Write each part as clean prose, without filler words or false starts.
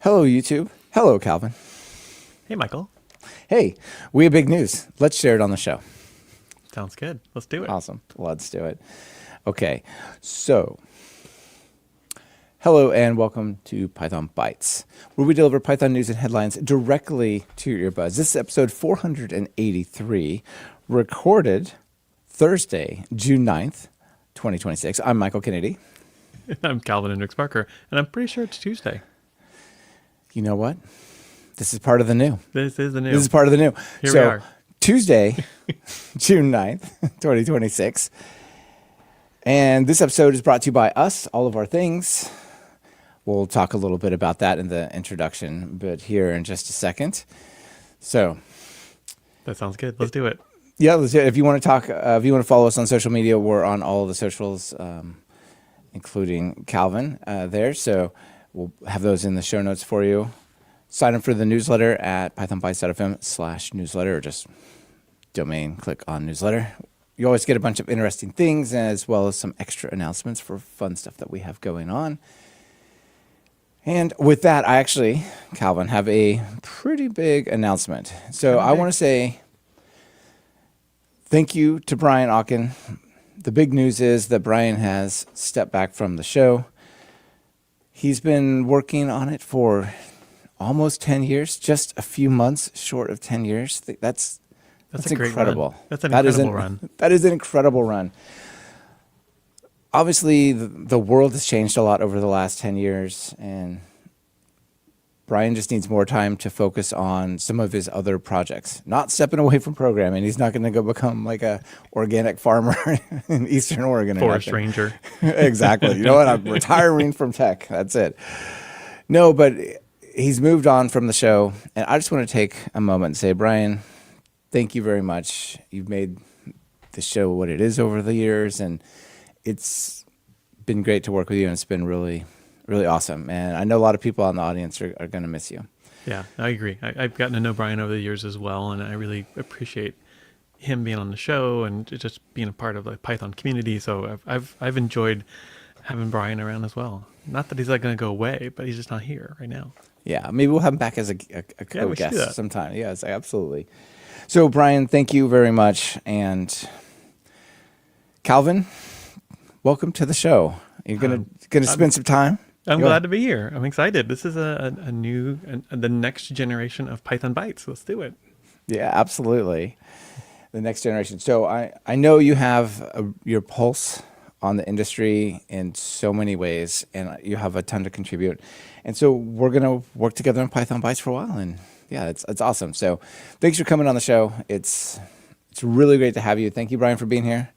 Hello, YouTube. Hello, Calvin. Hey, Michael. Hey, we have big news. Let's share it on the show. Sounds good. Let's do it. Awesome. Let's do it. Okay, so hello and welcome to Python Bytes, where we deliver Python news and headlines directly to your earbuds. This is episode 483, recorded Thursday, June 9th, 2026. I'm Michael Kennedy. I'm Calvin Hendricks Parker, and I'm pretty sure it's Tuesday. You know what? This is part of the new. This is the new. This is part of the new. Here we are. Tuesday, June 9th, 2026. And this episode is brought to you by us, All of Our Things. We'll talk a little bit about that in the introduction, but here in just a second. So That sounds good. Let's do it. yeah, let's do it. If you want to talk, if you want to follow us on social media, we're on all of the socials, including Calvin there. So we'll have those in the show notes for you. Sign up for the newsletter at pythonbytes.fm/newsletter, or just domain, click on newsletter. You always get a bunch of interesting things, as well as some extra announcements for fun stuff that we have going on. And with that, I actually, Calvin, have a pretty big announcement. So I want to say thank you to Brian Ocken. The big news is that Brian has stepped back from the show. He's been working on it for almost 10 years, just a few months short of 10 years. That's a great incredible. run. That's an incredible run. That is an incredible run. Obviously, the world has changed a lot over the last 10 years, and Brian just needs more time to focus on some of his other projects. Not stepping away from programming. He's not going to go become like a organic farmer in Eastern Oregon. Forest ranger. Exactly. You know what? I'm retiring from tech. That's it. No, but he's moved on from the show, and I just want to take a moment and say, Brian, thank you very much. You've made the show what it is over the years, and it's been great to work with you, and it's been really, really awesome. And I know a lot of people in the audience are going to miss you. Yeah, I agree. I've gotten to know Brian over the years as well, and I really appreciate him being on the show and just being a part of the Python community. So I've enjoyed having Brian around as well. Not that he's not going to go away, but he's just not here right now. Yeah, maybe we'll have him back as a we should do guest that sometime. Yes, absolutely. So, Brian, thank you very much. And Calvin, welcome to the show. You're gonna spend some time. I'm glad to be here. I'm excited. This is the next generation of Python Bytes. Let's do it. Yeah, absolutely. The next generation. So I know you have your pulse on the industry in so many ways, and you have a ton to contribute. And so we're going to work together on Python Bytes for a while. And yeah, it's awesome. So thanks for coming on the show. It's really great to have you. Thank you, Brian, for being here.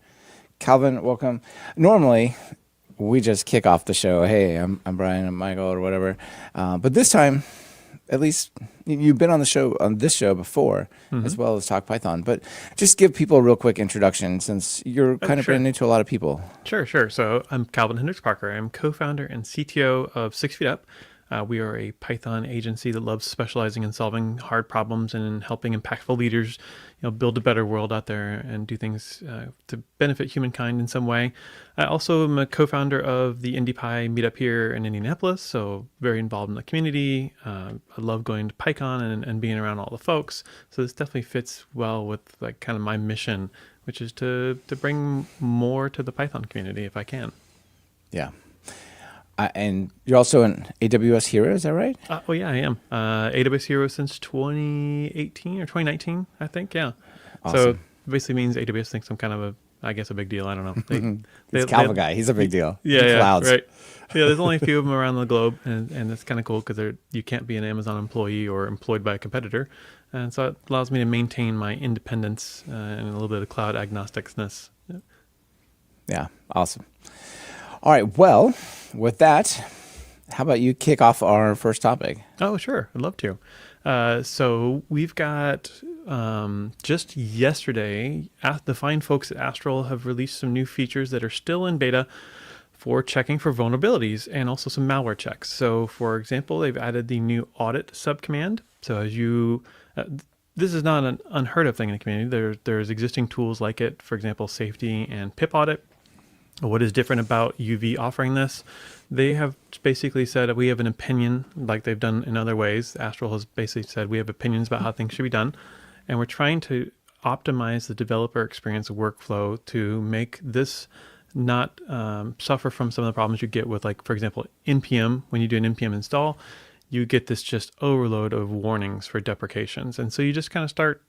Calvin, welcome. Normally, we just kick off the show. Hey, I'm Brian, I'm Michael, or whatever. But this time, at least you've been on this show before, as well as Talk Python. But just give people a real quick introduction, since you're kind of brand new to a lot of people. Sure. So I'm Calvin Hendricks Parker. I'm co-founder and CTO of 6 Feet Up. We are a Python agency that loves specializing in solving hard problems and helping impactful leaders, build a better world out there and do things to benefit humankind in some way. I also am a co-founder of the IndiePy meetup here in Indianapolis, so very involved in the community. I love going to PyCon and being around all the folks. So this definitely fits well with like kind of my mission, which is to bring more to the Python community if I can. Yeah. And you're also an AWS hero, is that right? Oh, yeah, I am. AWS hero since 2018 or 2019, I think. Yeah. Awesome. So it basically means AWS thinks I'm kind of a big deal. I don't know. He's a Calvin guy. He's a big deal. Yeah, Clouds. right. Yeah, there's only a few of them around the globe, and that's kind of cool because you can't be an Amazon employee or employed by a competitor. And so it allows me to maintain my independence and a little bit of cloud agnosticness. Yeah, awesome. All right, well, with that, how about you kick off our first topic? Oh, sure. I'd love to. So we've got just yesterday, the fine folks at Astral have released some new features that are still in beta for checking for vulnerabilities and also some malware checks. So for example, they've added the new audit subcommand. So as this is not an unheard of thing in the community. There's existing tools like it, for example, safety and pip audit. What is different about UV offering this? They have basically said we have an opinion, like they've done in other ways. Astral has basically said we have opinions about how things should be done, and we're trying to optimize the developer experience workflow to make this not suffer from some of the problems you get with, like, for example, npm. When you do an npm install, you get this just overload of warnings for deprecations, and so you just kind of start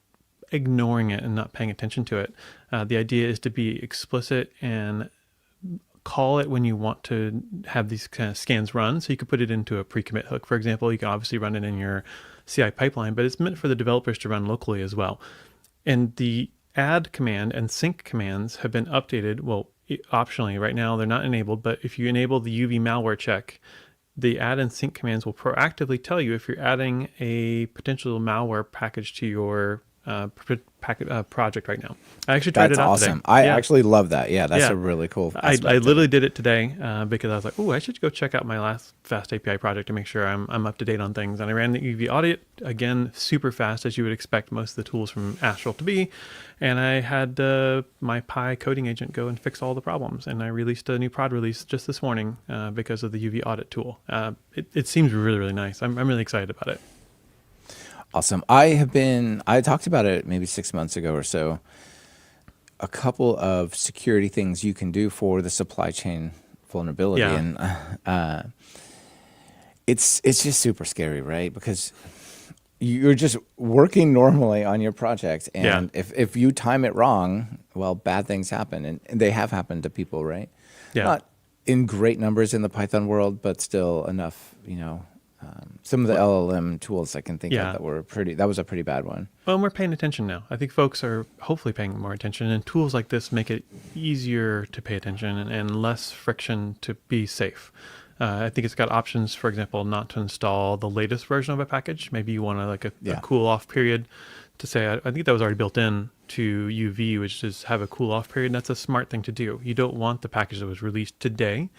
ignoring it and not paying attention to it. The idea is to be explicit and call it when you want to have these kind of scans run. So you could put it into a pre-commit hook, for example. You can obviously run it in your CI pipeline, but it's meant for the developers to run locally as well. And the add command and sync commands have been updated. Well, optionally right now they're not enabled, but if you enable the UV malware check, the add and sync commands will proactively tell you if you're adding a potential malware package to your project right now. I actually tried That's it out awesome. today. I Yeah. actually love that. Yeah, that's Yeah. a really cool I aspect. literally did it today because I was like, oh, I should go check out my last Fast API project to make sure I'm up to date on things. And I ran the UV audit, again, super fast, as you would expect most of the tools from Astral to be. And I had my Pi coding agent go and fix all the problems. And I released a new prod release just this morning because of the UV audit tool. It seems really, really nice. I'm really excited about it. Awesome. I talked about it maybe 6 months ago or so. A couple of security things you can do for the supply chain vulnerability. Yeah. And it's just super scary, right? Because you're just working normally on your project. And if you time it wrong, well, bad things happen. And they have happened to people, right? Yeah. Not in great numbers in the Python world, but still enough, some of the LLM tools I can think Yeah. of that was a pretty bad one. Well, and we're paying attention now. I think folks are hopefully paying more attention, and tools like this make it easier to pay attention and less friction to be safe. I think it's got options, for example, not to install the latest version of a package. Maybe you want a cool off period to say, I think that was already built in to UV, which is have a cool off period. That's a smart thing to do. You don't want the package that was released today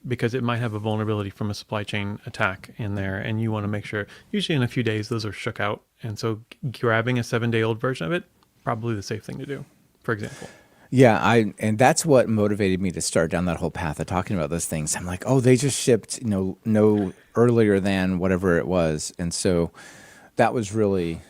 because it might have a vulnerability from a supply chain attack in there, and you want to make sure, usually in a few days, those are shook out. And so grabbing a 7-day-old version of it, probably the safe thing to do, for example. Yeah, and that's what motivated me to start down that whole path of talking about those things. I'm like, oh, they just shipped, no earlier than whatever it was. And so that was really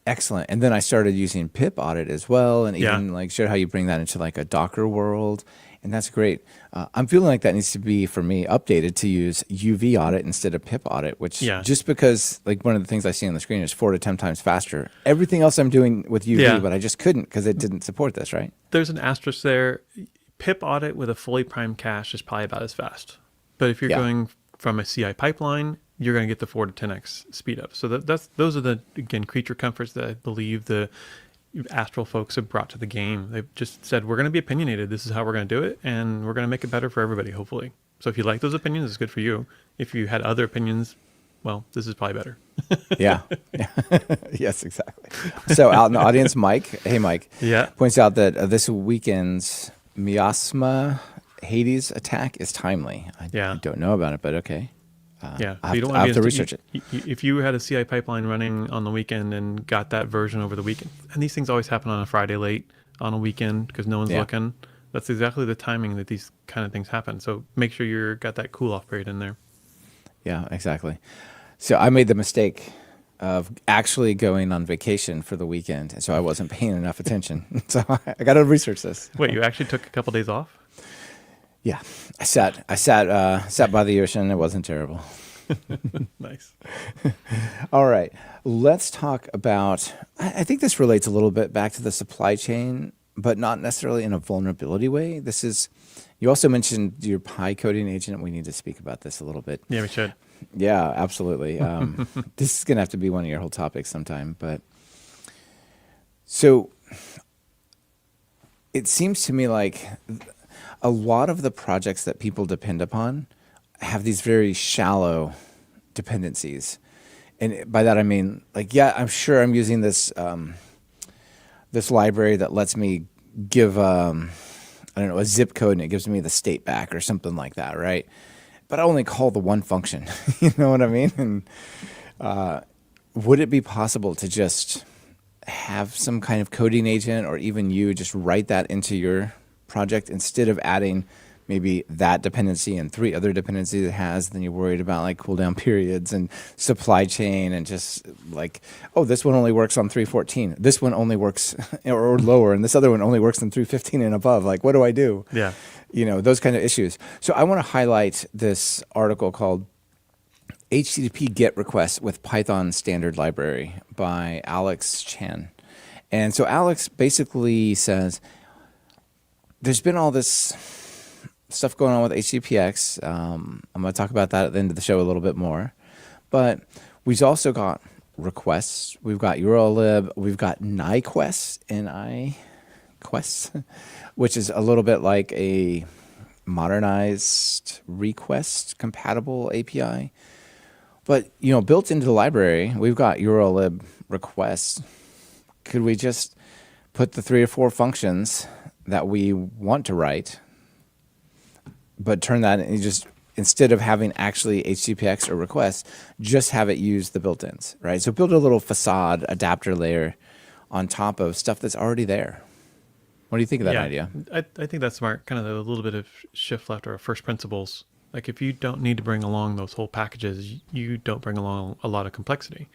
excellent. And then I started using pip audit as well, and even showed how you bring that into like a Docker world. And that's great. I'm feeling like that needs to be, for me, updated to use UV audit instead of pip audit, which just because like one of the things I see on the screen is 4 to 10 times faster. Everything else I'm doing with UV, but I just couldn't because it didn't support this, right? There's an asterisk there. Pip audit with a fully primed cache is probably about as fast. But if you're going from a CI pipeline, you're going to get the 4 to 10x speed up. So those are the, again, creature comforts that I believe the Astral folks have brought to the game. They've just said, we're going to be opinionated. This is how we're going to do it, and we're going to make it better for everybody, hopefully. So if you like those opinions, it's good for you. If you had other opinions, well, this is probably better. Yeah. Yes, exactly. So out in the audience, Mike, hey, Mike, points out that this weekend's Miasma Hades attack is timely. I don't know about it, but okay. So I you don't have want to research it. If you had a CI pipeline running on the weekend and got that version over the weekend, and these things always happen on a Friday late on a weekend because no one's looking, that's exactly the timing that these kind of things happen. So make sure you've got that cool off period in there. Yeah, exactly. So I made the mistake of actually going on vacation for the weekend, and so I wasn't paying enough attention. So I got to research this. Wait, you actually took a couple days off? Yeah, I sat by the ocean. It wasn't terrible. Nice. All right, let's talk about. I think this relates a little bit back to the supply chain, but not necessarily in a vulnerability way. You also mentioned your Pi coding agent. We need to speak about this a little bit. Yeah, we should. Yeah, absolutely. This is going to have to be one of your whole topics sometime. But so it seems to me like a lot of the projects that people depend upon have these very shallow dependencies. And by that I mean, I'm sure I'm using this this library that lets me give a zip code, and it gives me the state back or something like that, right? But I only call the one function. You know what I mean? And would it be possible to just have some kind of coding agent, or even you just write that into your project instead of adding maybe that dependency and 3 other dependencies it has, then you're worried about like cooldown periods and supply chain and just like, oh, this one only works on 3.14. This one only works or lower, and this other one only works on 3.15 and above. Like, what do I do? Yeah. Those kind of issues. So I want to highlight this article called HTTP GET Requests with Python Standard Library by Alex Chan. And so Alex basically says, there's been all this stuff going on with HTTPX. I'm going to talk about that at the end of the show a little bit more. But we've also got requests. We've got URLlib. We've got NiQuest, NiQuest, which is a little bit like a modernized request compatible API. But, built into the library, we've got URLlib requests. Could we just put the 3 or 4 functions that we want to write, but turn that and just, instead of having actually HTTPX or requests, just have it use the built-ins, right? So build a little facade adapter layer on top of stuff that's already there. What do you think of that idea? I think that's smart. Kind of a little bit of shift left or first principles. Like if you don't need to bring along those whole packages, you don't bring along a lot of complexity.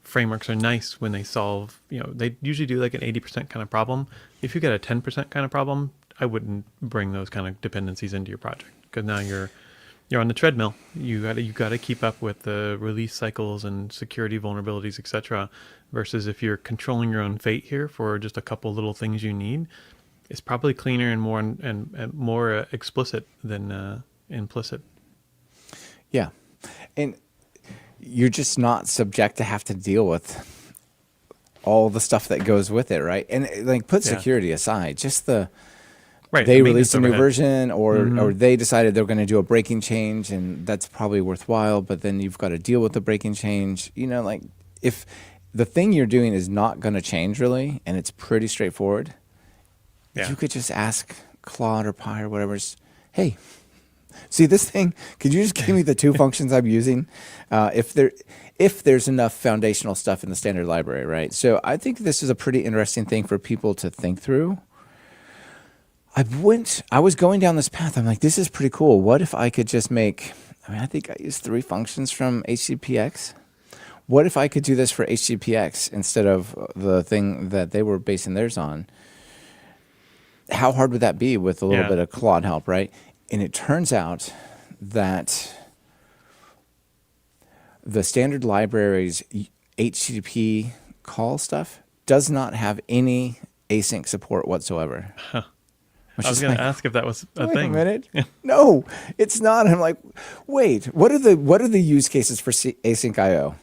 Frameworks are nice when they solve, they usually do like an 80% kind of problem. If you get a 10% kind of problem, I wouldn't bring those kind of dependencies into your project, because now you're on the treadmill. You got to keep up with the release cycles and security vulnerabilities, etc. Versus if you're controlling your own fate here for just a couple little things you need, it's probably cleaner and more explicit than implicit. Yeah, and you're just not subject to have to deal with all the stuff that goes with it, right? And like, put security aside, just they released a new version, or they decided they're going to do a breaking change, and that's probably worthwhile. But then you've got to deal with the breaking change. Like if the thing you're doing is not going to change really, and it's pretty straightforward, you could just ask Claude or Pi or whatever, hey, see this thing? Could you just give me the 2 functions I'm using? If there's enough foundational stuff in the standard library, right? So I think this is a pretty interesting thing for people to think through. I was going down this path. I'm like, this is pretty cool. What if I could just I think I used 3 functions from HTTPX. What if I could do this for HTTPX instead of the thing that they were basing theirs on? How hard would that be with a little bit of Claude help, right? And it turns out that the standard library's HTTP call stuff does not have any async support whatsoever. Huh. I was going to ask if that was a thing. Wait a minute. No, it's not. I'm like, wait, what are the use cases for async IO?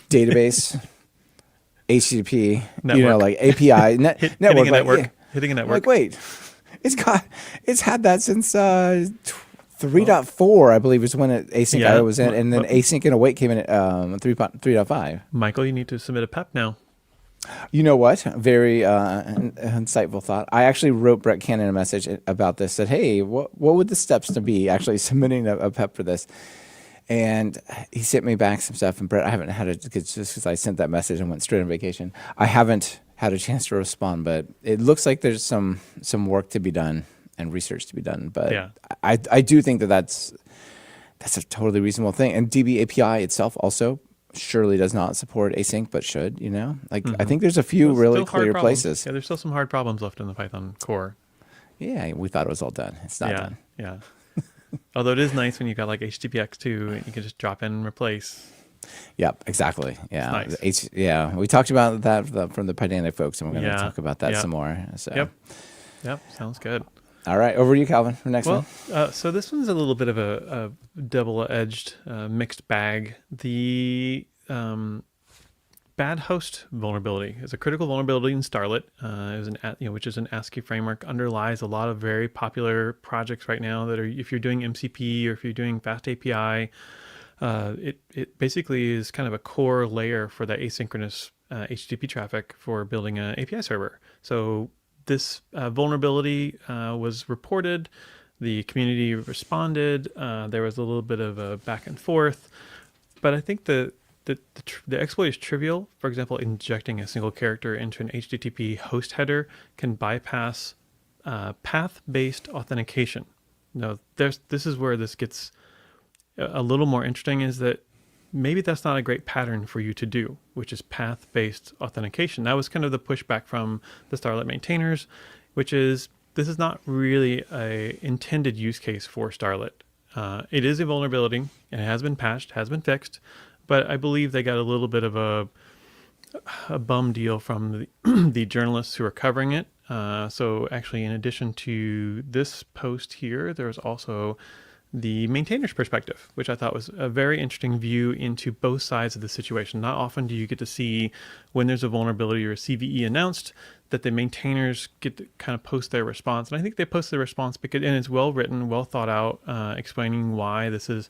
Database, HTTP, network. like API, network. Hitting a network. Like, wait, it's had that since 3.4, I believe, is when async IO was in, and then async and await came in at 3.5. Michael, you need to submit a PEP now. You know what? Very insightful thought. I actually wrote Brett Cannon a message about this. Said, hey, what would the steps to be actually submitting a PEP for this? And he sent me back some stuff. And Brett, I haven't had it just because I sent that message and went straight on vacation. I haven't had a chance to respond, but it looks like there's some work to be done and research to be done. But I do think that's a totally reasonable thing. And DB API itself also surely does not support async, but should, I think there's a few really clear places. Yeah, there's still some hard problems left in the Python core. Yeah, we thought it was all done. It's not done. Yeah. Although it is nice when you got like HTTPX2 and you can just drop in and replace. Yep, exactly. Yeah. Nice. We talked about that from the Pydantic folks, and we're going to talk about that some more. So. Yep, sounds good. All right, over to you, Calvin, for the next one. So this one's a little bit of a double-edged, mixed bag. The bad host vulnerability is a critical vulnerability in Starlet, which is an ASCII framework, underlies a lot of very popular projects right now that are, if you're doing MCP or if you're doing Fast API, it basically is kind of a core layer for the asynchronous HTTP traffic for building an API server. So this vulnerability was reported, the community responded, there was a little bit of a back and forth, but I think the exploit is trivial. For example, injecting a single character into an HTTP host header can bypass path-based authentication. Now, this is where this gets a little more interesting, is that maybe that's not a great pattern for you to do, which is path-based authentication. That was kind of the pushback from the Starlet maintainers, which is this is not really a intended use case for Starlet. It is a vulnerability, and it has been patched, has been fixed, but I believe they got a little bit of a bum deal from the journalists who are covering it. So actually, in addition to this post here, there was also the maintainer's perspective, which I thought was a very interesting view into both sides of the situation. Not often do you get to see, when there's a vulnerability or a CVE announced, that the maintainers get to kind of post their response. And I think they post their response because, and it's well written, well thought out, explaining why this is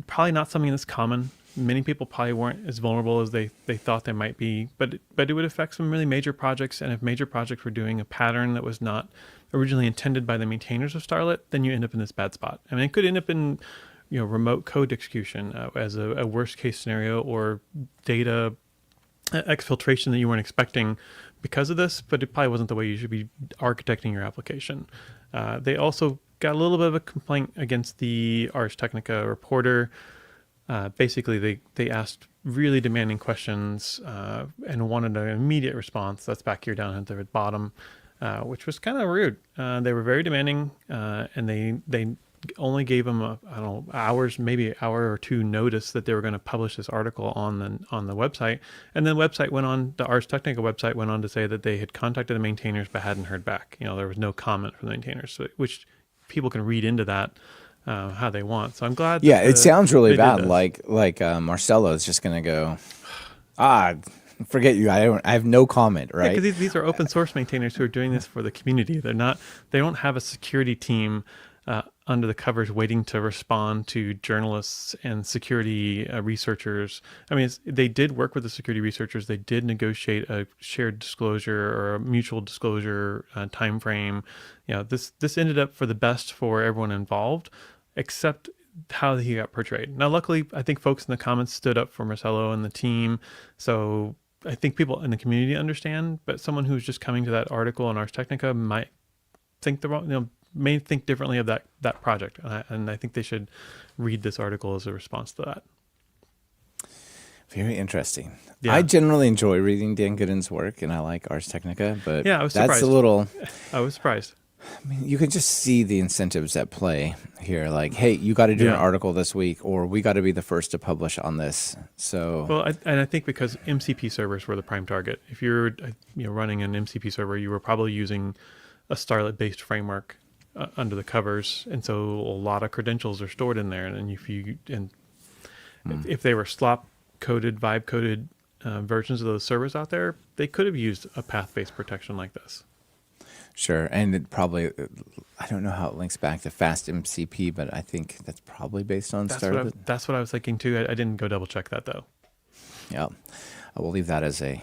probably not something that's common. Many people probably weren't as vulnerable as they thought they might be, but it would affect some really major projects. And if major projects were doing a pattern that was not originally intended by the maintainers of Starlet, then you end up in this bad spot. I mean, it could end up in, remote code execution as a worst case scenario, or data exfiltration that you weren't expecting because of this, but it probably wasn't the way you should be architecting your application. They also got a little bit of a complaint against the Ars Technica reporter. Basically, they asked really demanding questions and wanted an immediate response. That's back here down at the bottom, which was kind of rude. They were very demanding, and they only gave them hours, maybe an hour or two notice that they were going to publish this article on the website. And then the Ars Technica website went on to say that they had contacted the maintainers but hadn't heard back. There was no comment from the maintainers, which people can read into that how they want. So I'm glad. Yeah, it sounds really bad. Like Marcelo is just going to go, forget you. I have no comment, right? Because these are open source maintainers who are doing this for the community. They don't have a security team under the covers waiting to respond to journalists and security researchers. I mean, they did work with the security researchers. They did negotiate a shared disclosure or a mutual disclosure time frame. This ended up for the best for everyone involved, except how he got portrayed. Now, luckily, I think folks in the comments stood up for Marcelo and the team. So I think people in the community understand, but someone who's just coming to that article in Ars Technica might think may think differently of that project. And I think they should read this article as a response to that. Very interesting. Yeah. I generally enjoy reading Dan Gooden's work, and I like Ars Technica, but yeah, I was surprised. That's a little... I was surprised. I mean, you can just see the incentives at play here. Like, hey, you got to do an article this week, or we got to be the first to publish on this. So, well, I think because MCP servers were the prime target. If you're running an MCP server, you were probably using a Starlet-based framework under the covers, and so a lot of credentials are stored in there. And if they were slop-coded, vibe-coded versions of those servers out there, they could have used a path-based protection like this. Sure, and it probably, I don't know how it links back to fast MCP, but I think that's probably based on Starlet. That's what I was thinking too. I didn't go double check that though. Yeah, I will leave that as an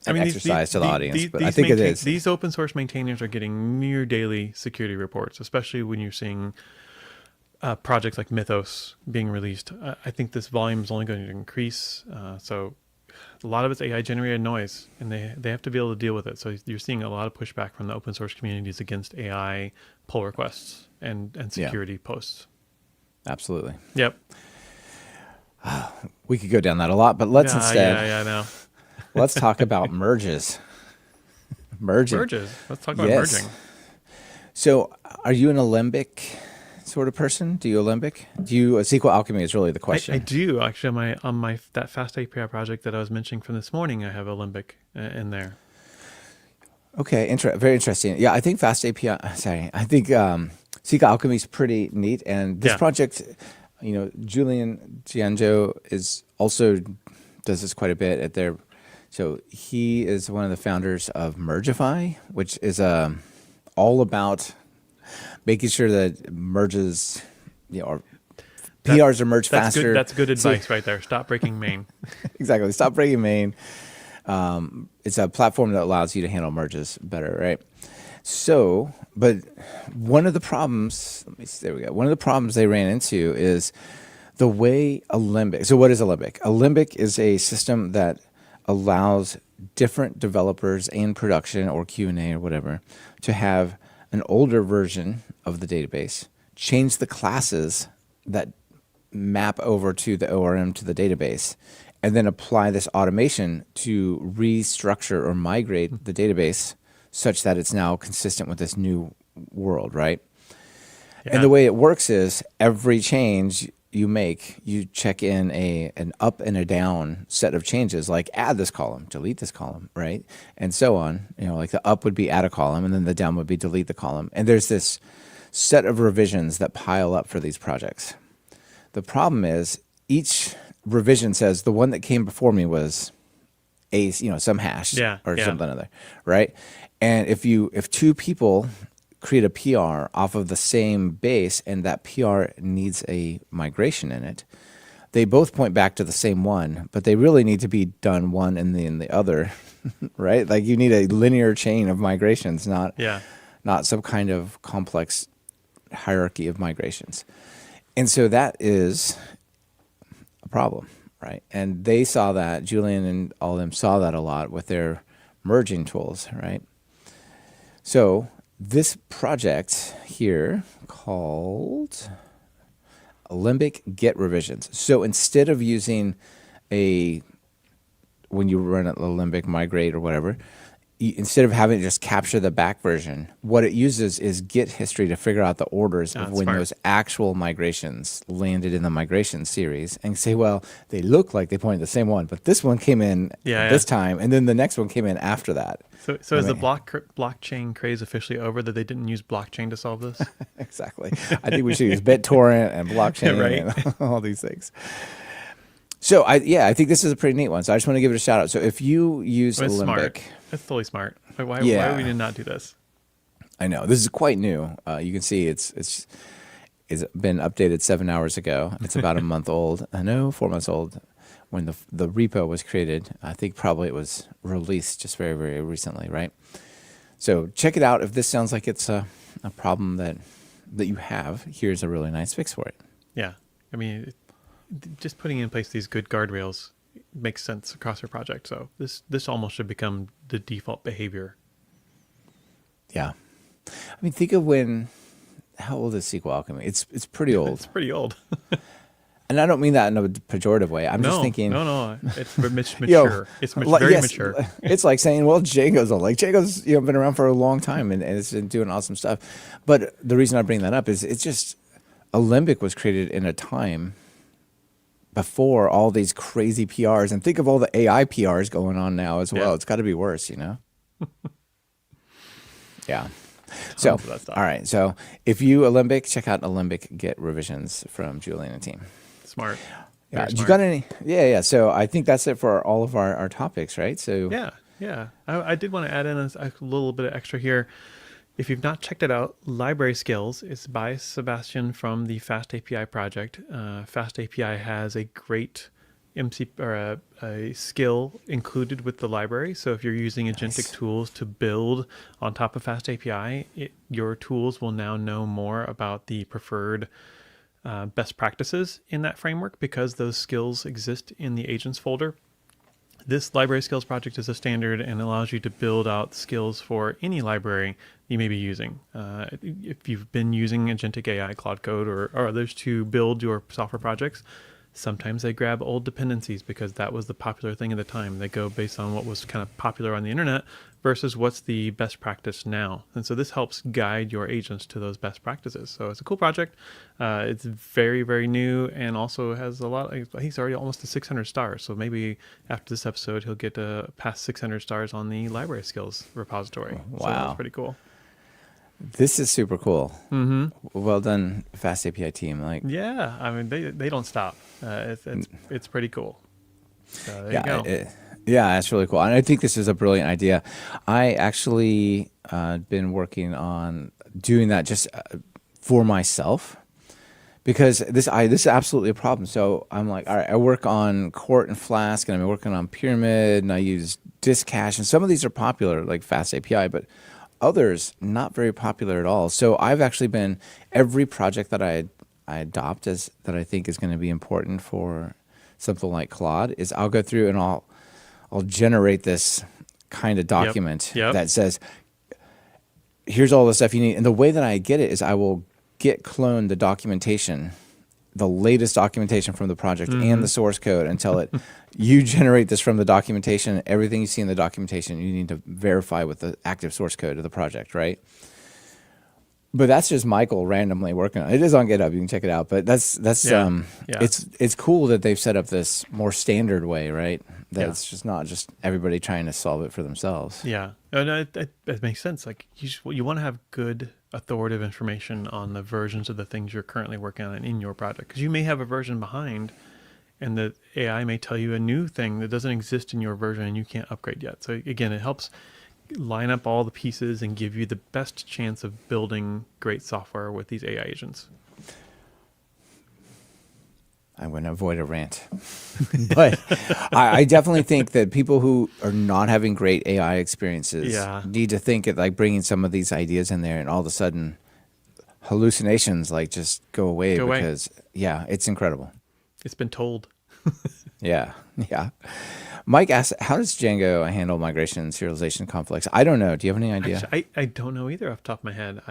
exercise to the audience, but I think it is. These open source maintainers are getting near daily security reports, especially when you're seeing projects like Mythos being released. I think this volume is only going to increase. So a lot of it's AI generated noise, and they have to be able to deal with it. So you're seeing a lot of pushback from the open source communities against AI pull requests and security posts. Absolutely. Yep. We could go down that a lot, but let's instead. Yeah, I know. Let's talk about merges. Merges. Let's talk about merging. So, are you an Alembic sort of person? Do you Alembic? Do you SQL Alchemy is really the question. I do actually. On that Fast API project that I was mentioning from this morning, I have Alembic in there. Okay, very interesting. Yeah, I think Fast API. Sorry, I think SQL Alchemy is pretty neat, and this project, Julian Gianjo is also does this quite a bit at their. So he is one of the founders of Mergify, which is all about making sure that merges, PRs are merged faster. That's good advice right there. Stop breaking main. Exactly. Stop breaking main. It's a platform that allows you to handle merges better, right? So, but one of the problems, one of the problems they ran into is the way Alembic. So what is Alembic? Alembic is a system that allows different developers and production or Q&A or whatever to have an older version of the database, change the classes that map over to the ORM to the database, and then apply this automation to restructure or migrate the database such that it's now consistent with this new world, right? Yeah. And the way it works is every change you make, you check in an up and a down set of changes, like add this column, delete this column, right? And so on. Like the up would be add a column, and then the down would be delete the column. And there's this set of revisions that pile up for these projects. The problem is each revision says the one that came before me was some hash or something other, right? And if two people create a PR off of the same base and that PR needs a migration in it, they both point back to the same one, but they really need to be done one and then the other, right? Like you need a linear chain of migrations, not some kind of complex hierarchy of migrations. And so that is a problem, right? And they saw that, Julian and all of them saw that a lot with their merging tools, right? So this project here called Alembic Get Revisions. So instead of using when you run an Alembic migrate or whatever, instead of having to just capture the back version, what it uses is Git history to figure out the orders of when those actual migrations landed in the migration series and say, well, they look like they point to the same one, but this one came in this time, and then the next one came in after that. So is the blockchain craze officially over that they didn't use blockchain to solve this? Exactly. I think we should use BitTorrent and blockchain and all these things. So I think this is a pretty neat one. So I just want to give it a shout out. So if you use Alembic, smart. It's totally smart. Why would we not do this? I know this is quite new. You can see it's been updated 7 hours ago. It's about a month old. I know 4 months old when the repo was created. I think probably it was released just very, very recently, right? So check it out. If this sounds like it's a problem that you have, here's a really nice fix for it. Yeah, I mean, just putting in place these good guardrails makes sense across your project. So this almost should become the default behavior. Yeah. I mean, think of how old is SQL Alchemy? It's pretty old. It's pretty old. And I don't mean that in a pejorative way. I'm just thinking. No. It's mature. It's very mature. It's like saying, well, Django's old. Like Django's been around for a long time and it's been doing awesome stuff. But the reason I bring that up is it's just Alembic was created in a time before all these crazy PRs, and think of all the AI PRs going on now as well. It's got to be worse, Yeah. So, all right. So if you Alembic, check out Alembic Get Revisions from Julian and team. Smart. Yeah. You got any? Yeah. So I think that's it for all of our topics, right? So yeah. I did want to add in a little bit of extra here. If you've not checked it out, Library Skills is by Sebastian from the Fast API project. Fast API has a great a skill included with the library. So if you're using agentic tools to build on top of Fast API, your tools will now know more about the preferred best practices in that framework because those skills exist in the agents folder. This library skills project is a standard and allows you to build out skills for any library you may be using. If you've been using agentic AI, Cloud Code, or others to build your software projects, sometimes they grab old dependencies because that was the popular thing at the time. They go based on what was kind of popular on the internet versus what's the best practice now. And so this helps guide your agents to those best practices. So it's a cool project. It's very, very new and also has a lot. He's already almost to 600 stars. So maybe after this episode, he'll get past 600 stars on the library skills repository. Wow. So that's pretty cool. This is super cool. Mm-hmm. Well done, Fast API team. Yeah, I mean they don't stop. It's pretty cool. So there you go. Yeah, that's really cool. And I think this is a brilliant idea. I actually been working on doing that just for myself because this is absolutely a problem. So I'm like, all right, I work on Quart and Flask, and I'm working on Pyramid, and I use Discache, and some of these are popular, like Fast API, but others not very popular at all. So I've actually been every project that I adopt that I think is going to be important for something like Claude is I'll go through and I'll I'll generate this kind of document Yep. that says, here's all the stuff you need. And the way that I get it is I will git clone the documentation, the latest documentation from the project and the source code, and tell it, you generate this from the documentation. Everything you see in the documentation, you need to verify with the active source code of the project, right? But that's just Michael randomly working on it. It is on GitHub. You can check it out. But that's Yeah. it's cool that they've set up this more standard way, right? That Yeah. it's just not just everybody trying to solve it for themselves. Yeah, no, it makes sense. Like you want to have good authoritative information on the versions of the things you're currently working on in your project, because you may have a version behind, and the AI may tell you a new thing that doesn't exist in your version, and you can't upgrade yet. So again, it helps line up all the pieces and give you the best chance of building great software with these AI agents. I'm going to avoid a rant. But I definitely think that people who are not having great AI experiences need to think of like bringing some of these ideas in there, and all of a sudden hallucinations like just go away because it's incredible. It's been told. Yeah. Mike asked, how does Django handle migration and serialization conflicts? I don't know. Do you have any idea? Actually, I don't know either off the top of my head.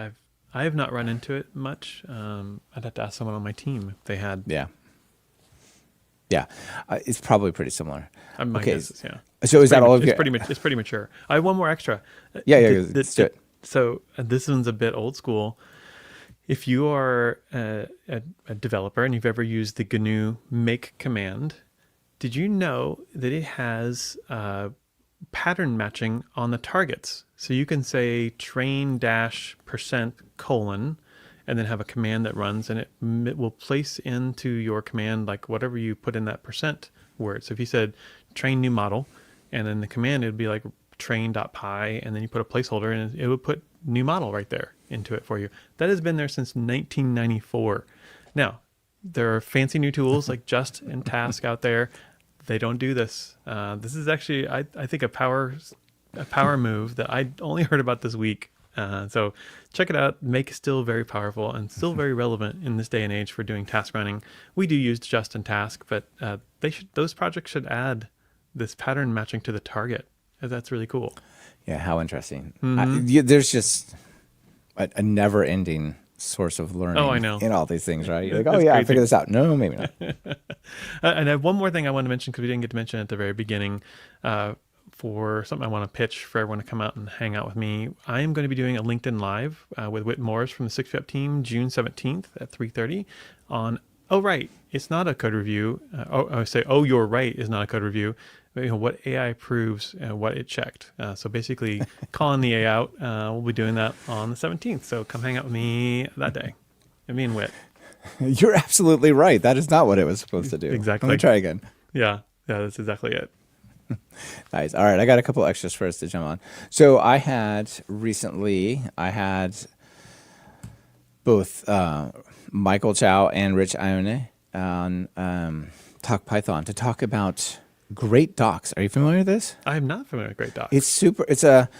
I have not run into it much. I'd have to ask someone on my team if they had. Yeah. It's probably pretty similar. My guess is, So is that all of your... It's pretty mature. I have one more extra. Let's do it. So this one's a bit old school. If you are a developer and you've ever used the GNU make command, did you know that it has pattern matching on the targets? So you can say train %, and then have a command that runs, and it will place into your command like whatever you put in that % word. So if you said train new model, and then the command, it would be like train.py, and then you put a placeholder, and it would put new model right there into it for you. That has been there since 1994. Now, there are fancy new tools like Just and Task out there. They don't do this. This is actually, I think, a power move that I only heard about this week. So check it out. Make is still very powerful and still very relevant in this day and age for doing task running. We do use Just and Task, but those projects should add this pattern matching to the target. That's really cool. Yeah, how interesting. There's just a never-ending source of learning in all these things, right? You're like, oh, yeah, I figured this out. No, maybe not. And I have one more thing I want to mention, because we didn't get to mention it at the very beginning, for something I want to pitch for everyone to come out and hang out with me. I am going to be doing a LinkedIn Live with Whit Morris from the 6 Feet Up team, June 17th at 3:30 on, it's not a code review. You're right is not a code review. What AI proves and what it checked. So basically calling the AI out. We'll be doing that on the 17th. So come hang out with me that day. And me and Whit. You're absolutely right. That is not what it was supposed to do. Exactly. Let me try again. Yeah, that's exactly it. Nice. All right. I got a couple extras for us to jump on. So I had both Michael Chow and Rich Ione on Talk Python to talk about Great Docs. Are you familiar with this? I'm not familiar with Great Docs. It's a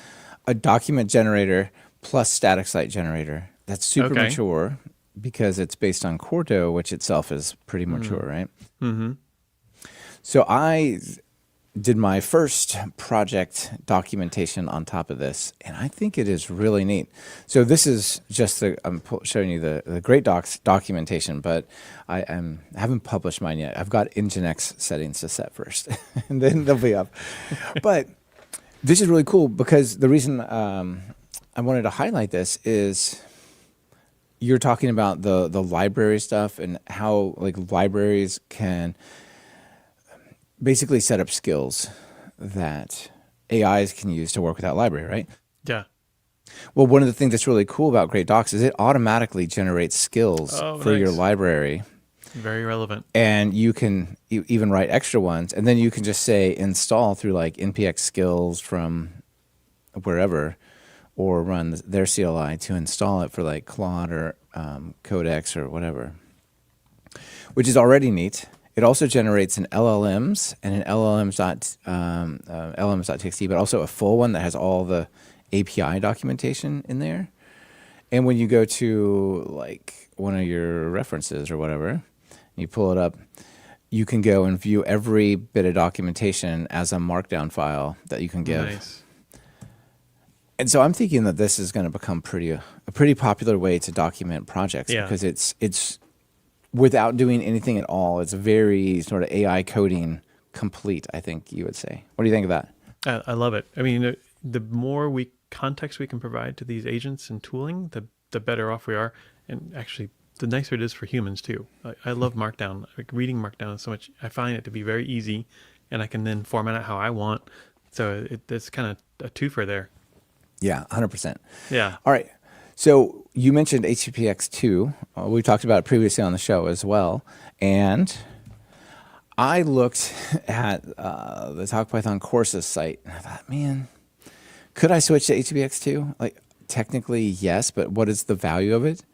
document generator plus static site generator that's super mature because it's based on Cordo, which itself is pretty mature, right? Mm-hmm. So I did my first project documentation on top of this, and I think it is really neat. So this is just I'm showing you the Great Docs documentation, but I haven't published mine yet. I've got Nginx settings to set first, and then they'll be up. But this is really cool because the reason I wanted to highlight this is you're talking about the library stuff and how like libraries can basically set up skills that AIs can use to work with that library, right? Yeah. Well, one of the things that's really cool about Great Docs is it automatically generates skills for your library. Very relevant. And you can even write extra ones, and then you can just say install through like npx skills from wherever, or run their CLI to install it for like Claude or Codex or whatever, which is already neat. It also generates an LLMs and an LLMs.txt, but also a full one that has all the API documentation in there. And when you go to like one of your references or whatever, you pull it up, you can go and view every bit of documentation as a markdown file that you can give. Nice. And so I'm thinking that this is going to become a pretty popular way to document projects Yeah. because it's without doing anything at all. It's very sort of AI coding complete, I think you would say. What do you think of that? I love it. I mean, the more context we can provide to these agents and tooling, the better off we are. And actually, the nicer it is for humans too. I love Markdown. Like reading Markdown is so much. I find it to be very easy, and I can then format it how I want. So it's kind of a twofer there. Yeah, 100%. Yeah. All right. So you mentioned HTTPX2. We talked about it previously on the show as well. And I looked at the Talk Python courses site, and I thought, man, could I switch to HTTPX2? Like, technically, yes, but what is the value of it?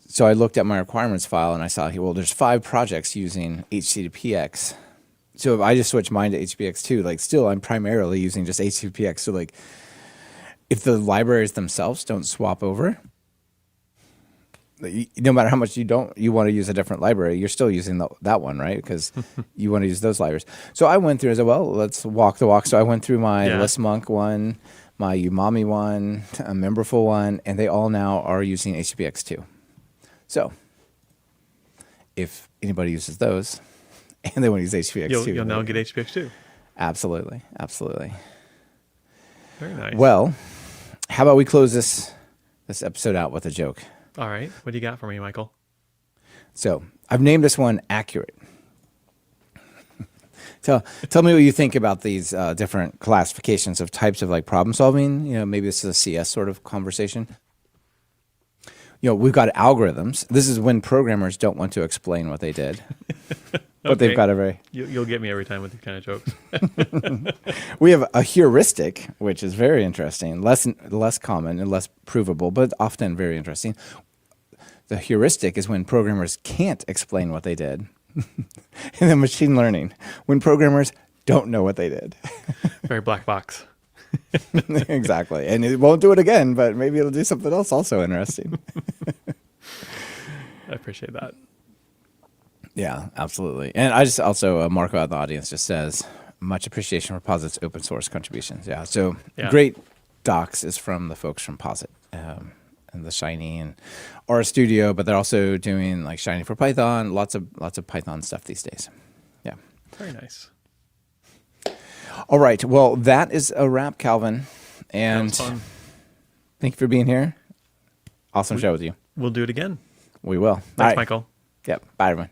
So I looked at my requirements file, and I saw, well, there's 5 projects using HTTPX. So if I just switch mine to HTTPX2, like, still, I'm primarily using just HTTPX. So, like, if the libraries themselves don't swap over, no matter how much you want to use a different library, you're still using that one, right? Because you want to use those libraries. So I went through and said, well, let's walk the walk. So I went through my ListMonk one, my Umami one, a Memberful one, and they all now are using HTTPX2. So if anybody uses those and they want to use HTTPX2, You'll now get HTTPX2. Absolutely. Absolutely. Very nice. Well, how about we close this episode out with a joke? All right. What do you got for me, Michael? So I've named this one Accurate. Tell me what you think about these different classifications of types of like problem solving. You know, maybe this is a CS sort of conversation. You know, we've got algorithms. This is when programmers don't want to explain what they did. But they've got a very... You'll get me every time with these kind of jokes. We have a heuristic, which is very interesting, less common and less provable, but often very interesting. The heuristic is when programmers can't explain what they did. And then machine learning, when programmers don't know what they did. Very black box. Exactly. And it won't do it again, but maybe it'll do something else also interesting. I appreciate that. Yeah, absolutely. And I just also, Marco out in the audience just says, much appreciation for Posit's open source contributions. Yeah, so great docs is from the folks from Posit and the Shiny and RStudio, but they're also doing like Shiny for Python, lots of Python stuff these days. Yeah. Very nice. All right. Well, that is a wrap, Calvin. And that was fun. Thank you for being here. Awesome show with you. We'll do it again. We will. Thanks, All right. Michael. Yep. Bye, everyone.